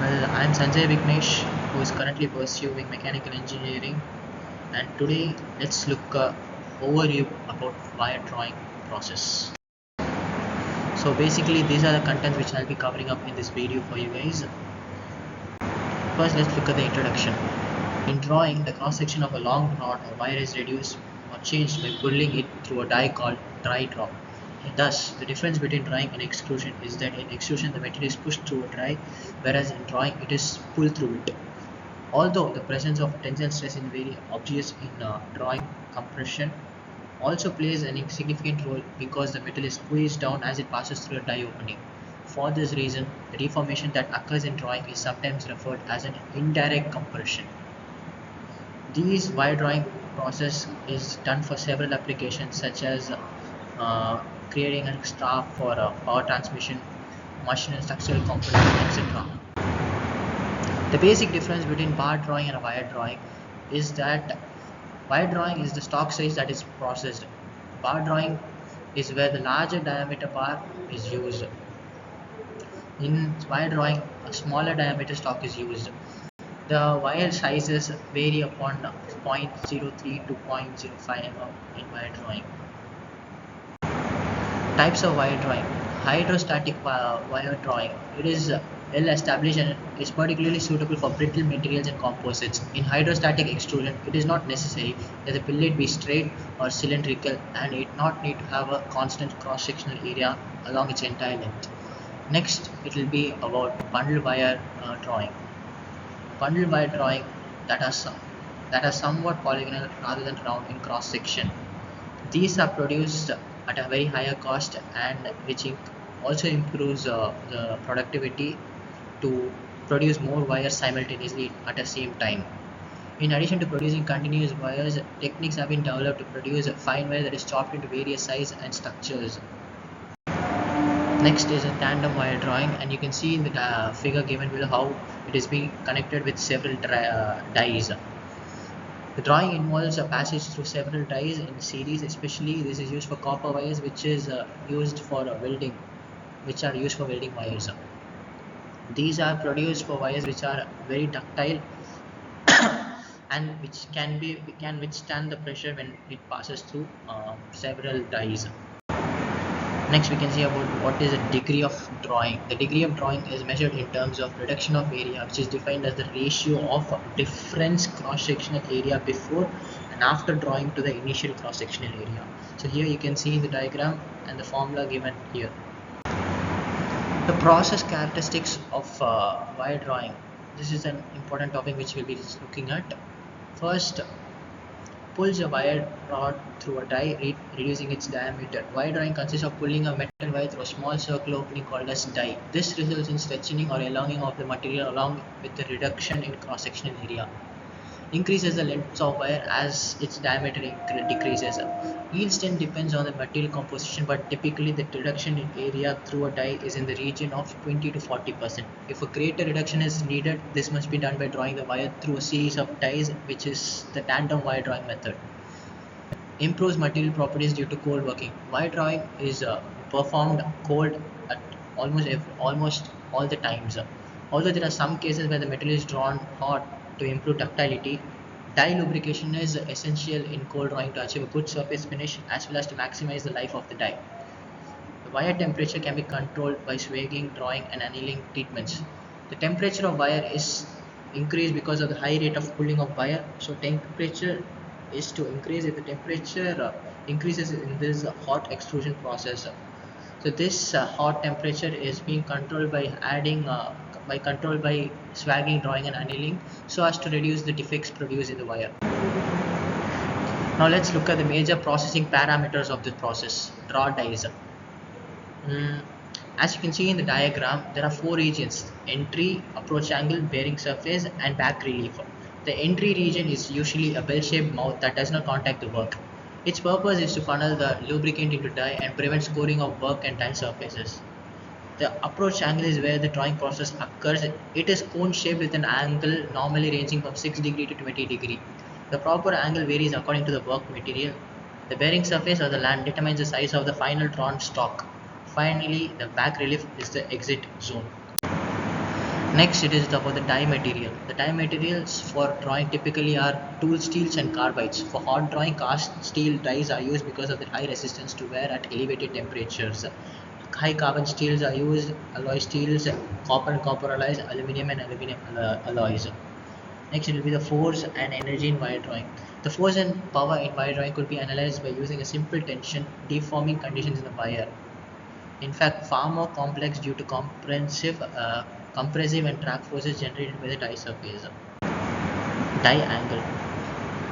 I'm Sanjay Vignesh, who is currently pursuing mechanical engineering, and today let's look overview about wire drawing process. So basically, these are the contents which I'll be covering up in this video for you guys. First, let's look at the introduction. In drawing, the cross section of a long rod or wire is reduced or changed by pulling it through a die called dry draw. Thus, the difference between drying and extrusion is that in extrusion the material is pushed through a die, whereas in drawing it is pulled through it. Although the presence of tensile stress is very obvious in drawing, compression also plays an significant role because the metal is squeezed down as it passes through a die opening. For this reason, the deformation that occurs in drawing is sometimes referred as an indirect compression. This wire drawing process is done for several applications such as creating a staff for power transmission, machine and structural components, etc. The basic difference between bar drawing and a wire drawing is that wire drawing is the stock size that is processed. Bar drawing is where the larger diameter bar is used. In wire drawing, a smaller diameter stock is used. The wire sizes vary upon 0.03 to 0.05 mm in wire drawing. Types of wire drawing. Hydrostatic wire drawing. It is well established and is particularly suitable for brittle materials and composites. In hydrostatic extrusion, it is not necessary that the billet be straight or cylindrical, and it not need to have a constant cross-sectional area along its entire length. Next, it will be about bundle wire drawing. Bundle wire drawing that are somewhat polygonal rather than round in cross section. These are produced at a very higher cost, and which also improves the productivity to produce more wires simultaneously at the same time. In addition to producing continuous wires, techniques have been developed to produce a fine wire that is chopped into various sizes and structures. Next is a tandem wire drawing, and you can see in the figure given below how it is being connected with several dies. The drawing involves a passage through several dies in series. Especially this is used for copper wires, which is used for welding, which are used for welding wires. These are produced for wires which are very ductile and which can withstand the pressure when it passes through several dies. Next, we can see about what is the degree of drawing. The degree of drawing is measured in terms of reduction of area, which is defined as the ratio of difference cross-sectional area before and after drawing to the initial cross-sectional area. So here you can see the diagram and the formula given here. The process characteristics of wire drawing. This is an important topic which we'll be looking at. First, pulls a wire rod through a die, reducing its diameter. Wire drawing consists of pulling a metal wire through a small circular opening called as die. This results in stretching or elonging of the material along with the reduction in cross-sectional area. Increases the length of wire as its diameter decreases. Yield strength depends on the material composition, but typically the reduction in area through a die is in the region of 20 to 40%. If a greater reduction is needed, this must be done by drawing the wire through a series of dies, which is the tandem wire drawing method. Improves material properties due to cold working. Wire drawing is performed cold at almost all the times. Although there are some cases where the material is drawn hot to improve ductility, die lubrication is essential in cold drawing to achieve a good surface finish as well as to maximize the life of the die. The wire temperature can be controlled by swaging, drawing and annealing treatments. The temperature of wire is increased because of the high rate of cooling of wire. So temperature is to increase if the temperature increases in this hot extrusion process. So this hot temperature is being controlled by by swagging, drawing and annealing so as to reduce the defects produced in the wire. Now let's look at the major processing parameters of this process. Draw dies. As you can see in the diagram, there are four regions: entry, approach angle, bearing surface and back relief. The entry region is usually a bell-shaped mouth that does not contact the work. Its purpose is to funnel the lubricant into die and prevent scoring of work and die surfaces. The approach angle is where the drawing process occurs. It is cone shaped with an angle normally ranging from 6 degree to 20 degree. The proper angle varies according to the work material. The bearing surface or the land determines the size of the final drawn stock. Finally, the back relief is the exit zone. Next, it is about the die material. The die materials for drawing typically are tool steels and carbides. For hot drawing, cast steel dies are used because of the high resistance to wear at elevated temperatures. High carbon steels are used, alloy steels, copper and copper alloys, aluminum and aluminum alloys. Next, it will be the force and energy in wire drawing. The force and power in wire drawing could be analyzed by using a simple tension deforming conditions in the wire. In fact, far more complex due to compressive and track forces generated by the die surface. Die angle.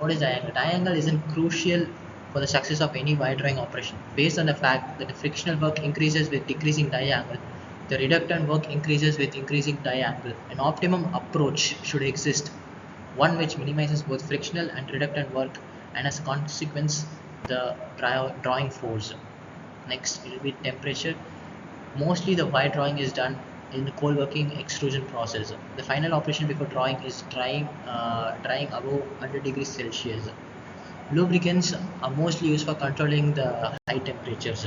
What is die angle? Die angle is crucial for the success of any wire drawing operation. Based on the fact that the frictional work increases with decreasing die angle, the reductant work increases with increasing die angle. An optimum approach should exist, one which minimizes both frictional and reductant work, and as a consequence, the drawing force. Next, it will be temperature. Mostly the wire drawing is done in the cold working extrusion process. The final operation before drawing is drying above 100 degrees Celsius. Lubricants are mostly used for controlling the high temperatures.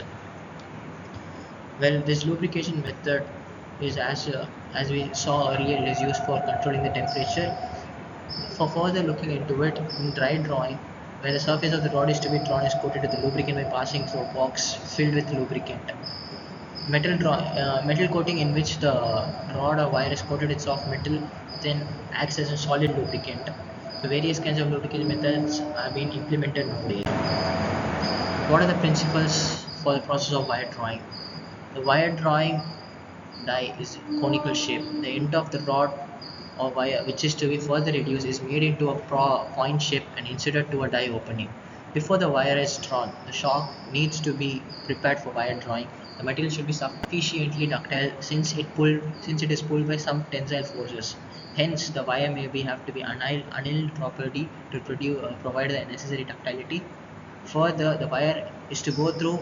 Well, this lubrication method is as we saw earlier, it is used for controlling the temperature. For further looking into it, in dry drawing, where the surface of the rod is to be drawn is coated with the lubricant by passing through a box filled with lubricant. Metal coating in which the rod or wire is coated with soft metal then acts as a solid lubricant. The various kinds of lubrication methods are being implemented nowadays. What are the principles for the process of wire drawing? The wire drawing die is conical shape. The end of the rod or wire which is to be further reduced is made into a point shape and inserted to a die opening. Before the wire is drawn, the shock needs to be prepared for wire drawing. The material should be sufficiently ductile since it is pulled by some tensile forces. Hence, the wire may have to be annealed properly to provide the necessary ductility. Further, the wire is to go through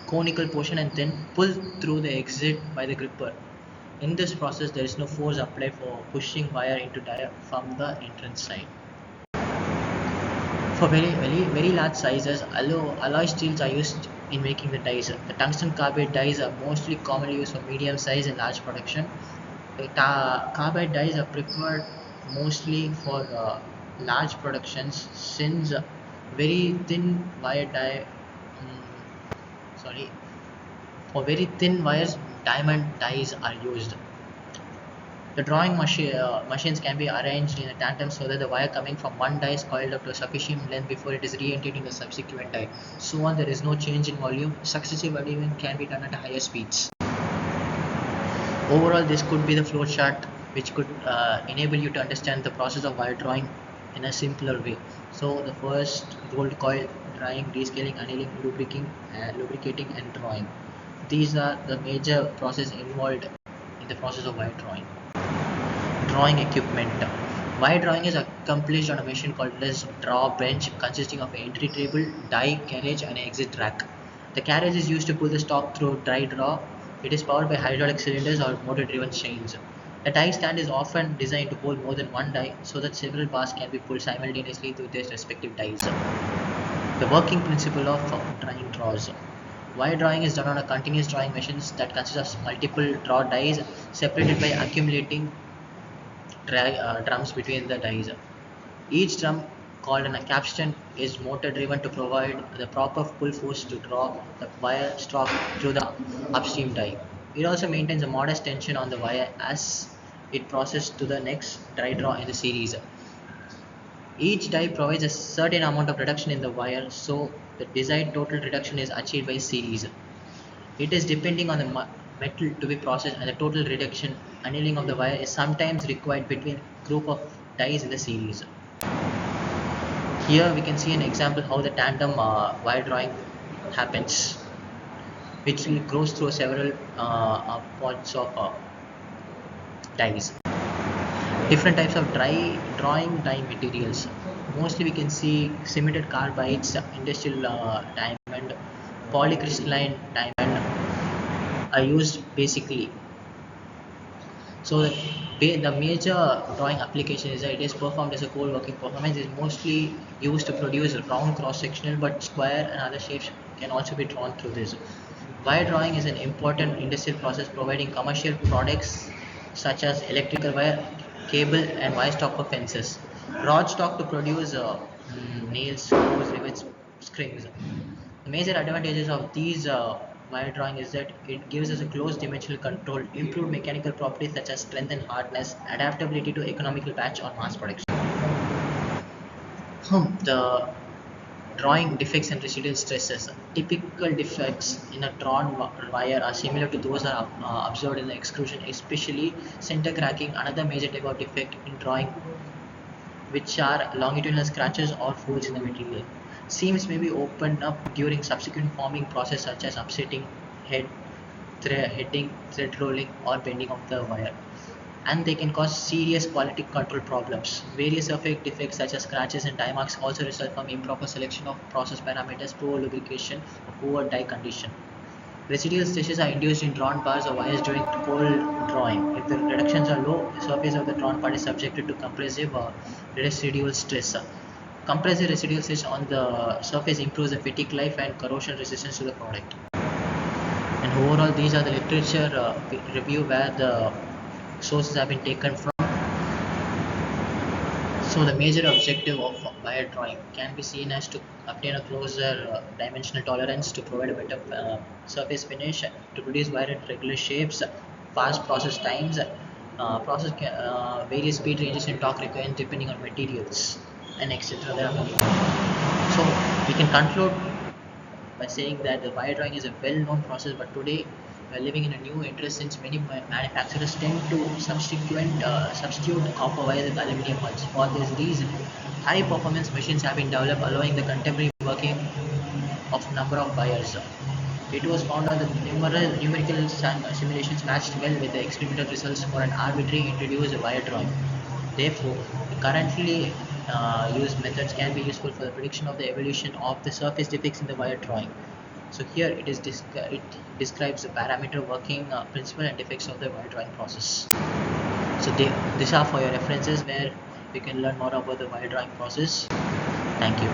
conical portion and then pull through the exit by the gripper. In this process, there is no force applied for pushing wire into die from the entrance side. For very large sizes, alloy steels are used in making the dies. The tungsten carbide dies are mostly commonly used for medium size and large production. The carbide dies are preferred mostly for large productions since very thin wire die. Sorry, for very thin wires, diamond dies are used. The drawing machines can be arranged in a tandem so that the wire coming from one die is coiled up to a sufficient length before it is re-entered in the subsequent die. So on, there is no change in volume. Successive adhesion can be done at higher speeds. Overall, this could be the flow chart which could enable you to understand the process of wire drawing in a simpler way. So the first, rolled coil, drying, descaling, annealing, lubricating and drawing. These are the major process involved in the process of wire drawing. Drawing equipment. Wire drawing is accomplished on a machine called as draw bench, consisting of an entry table, die, carriage and an exit rack. The carriage is used to pull the stock through die draw. It is powered by hydraulic cylinders or motor driven chains. The die stand is often designed to hold more than one die so that several bars can be pulled simultaneously through their respective dies. The working principle of drying draws. Wire drawing is done on a continuous drawing machines that consists of multiple draw dies separated by accumulating drums between the dies. Each drum, called a capstan, is motor driven to provide the proper pull force to draw the wire stock through the upstream die. It also maintains a modest tension on the wire as it processes to the next die draw in the series. Each die provides a certain amount of reduction in the wire, so the desired total reduction is achieved by series. It is depending on the metal to be processed, and the total reduction annealing of the wire is sometimes required between group of dies in the series. Here we can see an example how the tandem wire drawing happens, which goes through several points of dies. Different types of drawing die materials. Mostly we can see cemented carbides, industrial diamond, polycrystalline diamond are used basically. So the major drawing application is that it is performed as a cold working performance. Is mostly used to produce a round cross sectional, but square and other shapes can also be drawn through this. Wire drawing is an important industrial process providing commercial products such as electrical wire, cable, and wire stock for fences. Rod stock to produce nails, screws, rivets, springs. The major advantages of these wire drawing is that it gives us a close dimensional control, improved mechanical properties such as strength and hardness, adaptability to economical batch or mass production. The drawing defects and residual stresses. Typical defects in a drawn wire are similar to those are observed in the extrusion, especially center cracking. Another major type of defect in drawing, which are longitudinal scratches or folds in the material. Seams may be opened up during subsequent forming process such as upsetting, heading, thread rolling, or bending of the wire, and they can cause serious quality control problems. Various surface defects such as scratches and die marks also result from improper selection of process parameters, poor lubrication, or poor die condition. Residual stresses are induced in drawn bars or wires during cold drawing. If the reductions are low, the surface of the drawn part is subjected to compressive residual stress. Compressive residual stress on the surface improves the fatigue life and corrosion resistance to the product. And overall, these are the literature review where the sources have been taken from. So the major objective of wire drawing can be seen as to obtain a closer dimensional tolerance, to provide a better surface finish, to produce wire in regular shapes, fast process times, various speed ranges and torque requirements depending on materials, and etc. There are many more. So we can conclude by saying that the wire drawing is a well-known process, but today we are living in a new interest since many manufacturers tend to substitute copper wire with aluminum ones. For this reason, high-performance machines have been developed, allowing the contemporary working of number of wires. It was found that the numerical simulations matched well with the experimental results for an arbitrary introduced wire drawing. Therefore, the currently used methods can be useful for the prediction of the evolution of the surface defects in the wire drawing. So here it describes the parameter working principle and defects of the wire drawing process. So these are for your references where you can learn more about the wire drawing process. Thank you.